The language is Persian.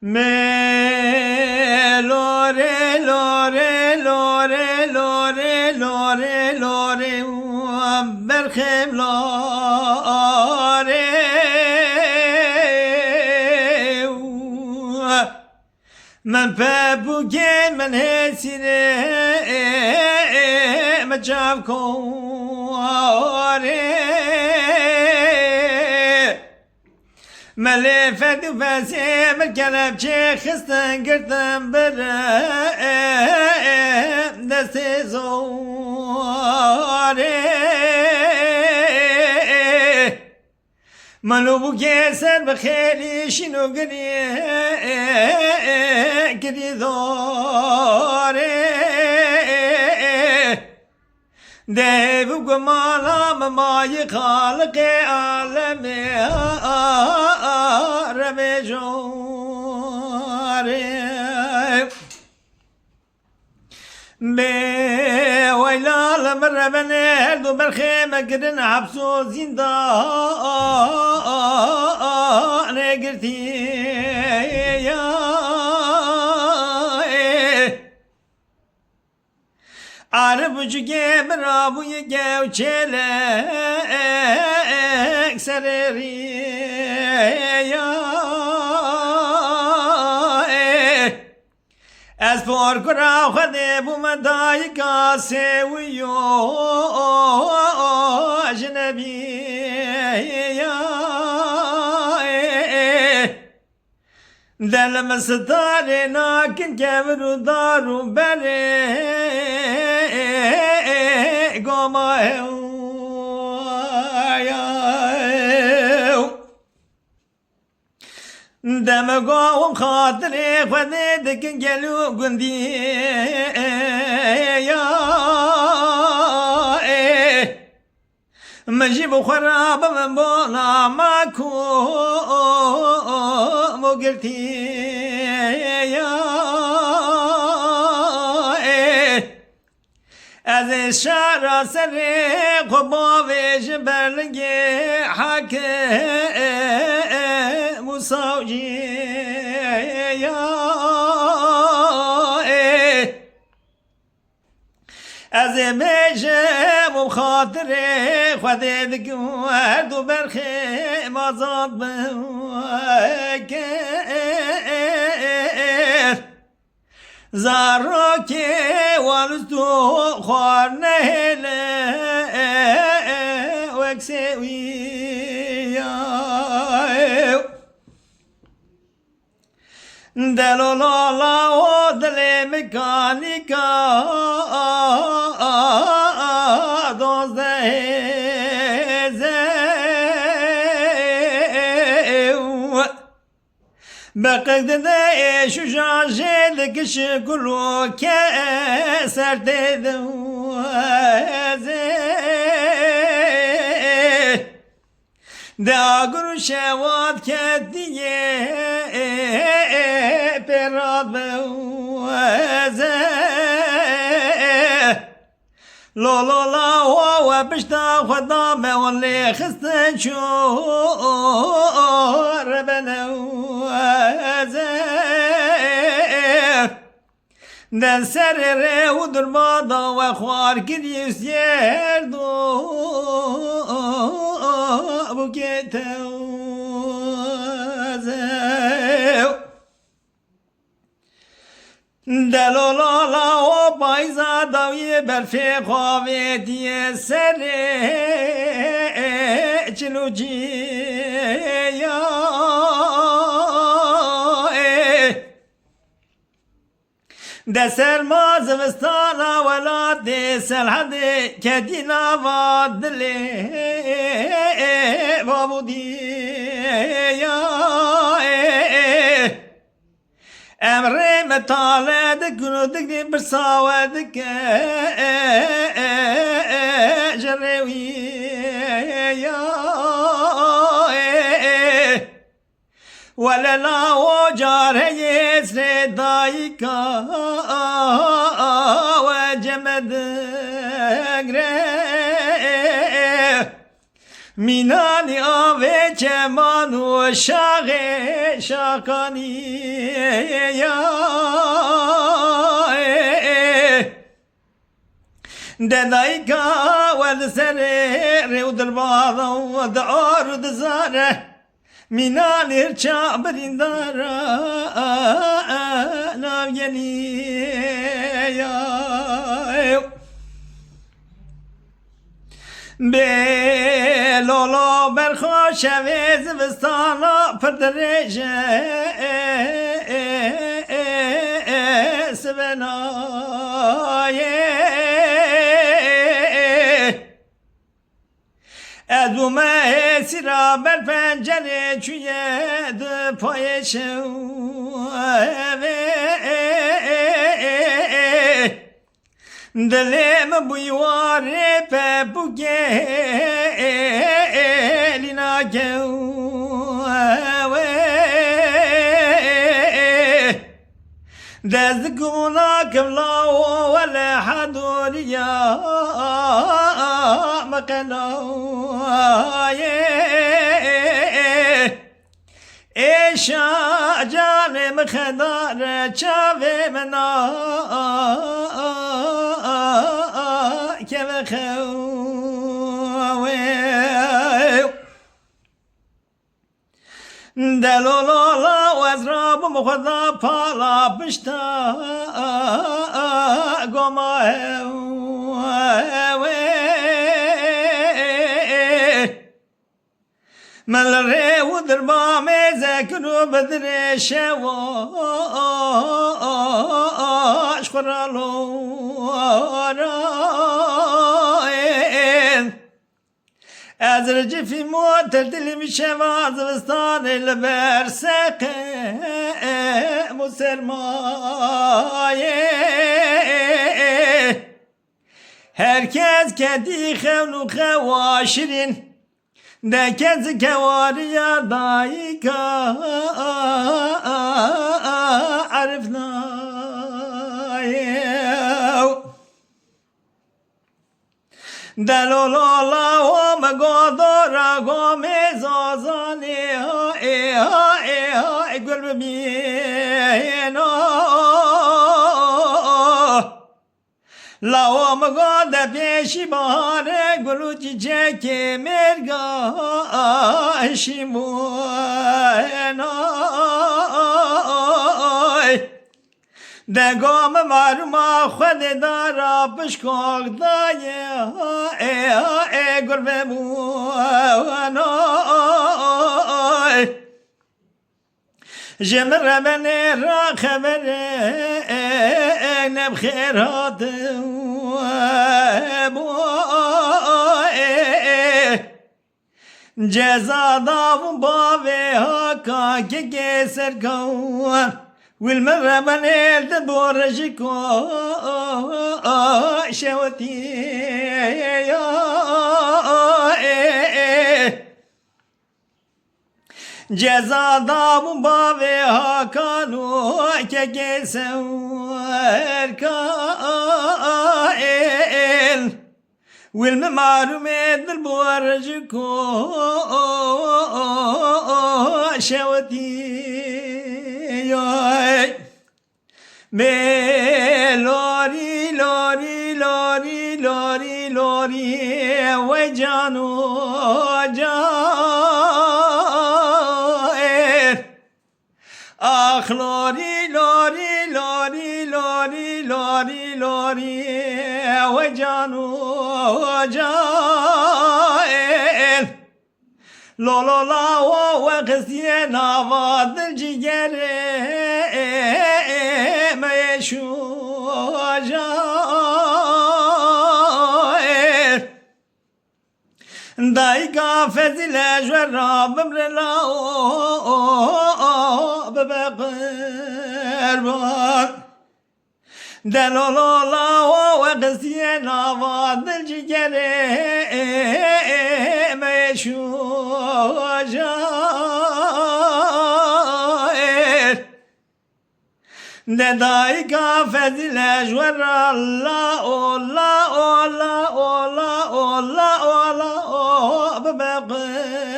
Me lore lore lore lore lore lore berxem lore من فبوكي من هسيني مجاب كوري ملفت وفاسي بالكلب شي خستن قرتن برا دستي زوري منو بوكي سر بخيلي شنو قري دوري ديبو قمالا مماي خالق عالمي رمي جوري بي ويلا المرة بني هردو بالخيمة قرن عبسو زندان قرتي يا عرب جوجي برابو يجاو تشيلك سريري يا از فور کرا خده بو مدای کاسه ویو اجنبی یا دل مستار ناکن کبرو دارو بره گما دمگاهم خاطر خودی دکن گلو گندی یا مجيب خراب من بولا ماكو مقرتي يا از الشارع سرق وبابيش برلقي حكي مصاوجي يا از میشم و خاطر خودت گوهرد و برخه مازاد بکر زارا که والستو خوار نهله وکسوی دلولالا و دل مکانیکا دوزده زیو بقید ده شجاجه دکش کلو که سرده دوزه داغر شواد کدیه پراد بوزه لا لا لا و بشتا خدا مولی خستن شور بنوزه دن سر ره و دربادا و خوار کریس یردو بوکتوزه دلولالا و پایزا داوی برفی خواهیتی سر چلوچی یا دسر ما زمستانا ولاد سلحد کدینا وادلی بابودی یا امر مطالع دکنو دکنی برساوه دک جروی یا وللا و جاره یسر دایکا و جمد گره minani ave kemanu şahe şakani ya دنايكا والسرير ودرباضة ودعور ودزارة منال ارشا بريندارة نام يلي بلولو برخوش ويز بستانا پردرجة سبنايه ادومه سرا بر پنجره چوید پایشو دلم بویواره په بوگه لینا گو دست گونا کملاو ولا حدوریا مقلاو ایشا جانم خدار چاوه منا که بخواه دلولالا و از راب مخدا پالا پشتا گماه من لره و دربام ذکر بدر شواش خرالو رائن از رجفی موتر دلیم شواز وستان لبر سقه مسرمایه herkes kendi xevnu xevaşirin dekez kevariya daika arifnayev delolola o megodora gomez azane gülbümino La omga da peşi bahare gulu çiçek merga şimoy de gom marma khode dara pışkok da ye gurbe muanoy جمر من را خبر نب خیرات جزا داو باوی ها کا که کسر کون والمر من الد بورج کو شوتی Ceza damu bave hakanu ke gesever kael Wil me malum edil bu aracı ko şevati yoy Me lori lori lori lori lori ve canu Ah lori lori lori lori lori lori ve canu cael lo lo la ve kısiye navadır cigere meşu cael Dayka fezile jwerabim rela ببقربان دلولا وقسيا نواد الجيجر ميشو جائر دايكا فزل جور الله الله الله الله الله الله ببقى